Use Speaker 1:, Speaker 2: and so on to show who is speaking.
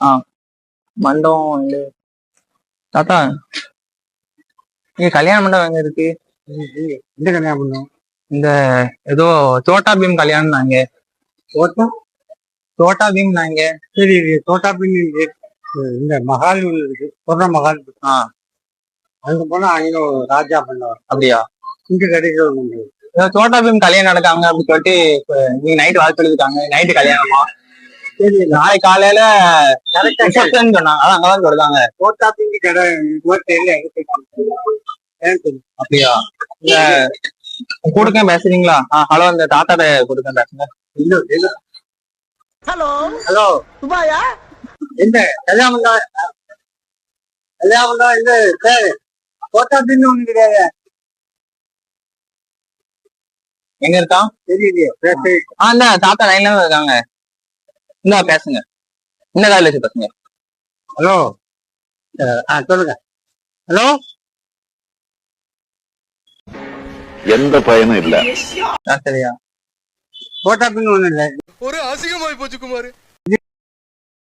Speaker 1: ஆ மண்டபம் வந்து தாத்தா இங்க கல்யாண மண்டபம் எங்க இருக்கு?
Speaker 2: எந்த கல்யாணம் பண்ணோம்?
Speaker 1: இந்த ஏதோ சோட்டா பீம் கல்யாணம் நாங்க. சோட்டா பீம் நாங்க.
Speaker 2: சரி, தோட்டா பின் இந்த மகால் ஒண்ணு இருக்கு, சொர்ண மகால்.
Speaker 1: ஆ
Speaker 2: அங்க போனா அங்க ராஜா பண்ணவர்.
Speaker 1: அப்படியா?
Speaker 2: இங்க கிடைக்கிறது
Speaker 1: சோட்டா பீம் கல்யாணம் நடக்காங்க அப்படின்னு சொல்லிட்டு நீங்க நைட்டு வாழ்த்து சொல்லிருக்காங்க. நைட்டு கல்யாணமா?
Speaker 2: சரி,
Speaker 1: நாளைக்கு காலையில ரிசப்ஷன் சொன்னாங்க. அதான் அங்கதான் சொல்றாங்க.
Speaker 2: தோட்டா பின் கடை தெரியல.
Speaker 1: அப்படியா? இந்த கொடுக்க பேசுறீங்களா? ஹலோ, இந்த தாத்தாட கொடுக்க பேசுங்க.
Speaker 2: இல்ல.
Speaker 3: ஹலோ
Speaker 2: ஹலோ,
Speaker 3: துபாயா?
Speaker 2: இந்த கல்யாணம் தான் இந்த தோட்டா பின்னு ஒண்ணு கிடையாது.
Speaker 1: எங்க இருக்கான்
Speaker 2: தெரியலையே.
Speaker 1: இந்த தாத்தா லைன்ல தான் இருக்காங்க. இந்த பேசுங்க. இந்த காலையில வச்சு பேசுங்க.
Speaker 2: ஹலோ, சொல்லுங்க. ஹலோ,
Speaker 4: எந்த பயனும் இல்ல.
Speaker 1: சரியா?
Speaker 2: தோட்டா பின்னு ஒண்ணு இல்லை.
Speaker 3: ஒரு அசிங்கமாய் போச்சு குமார்.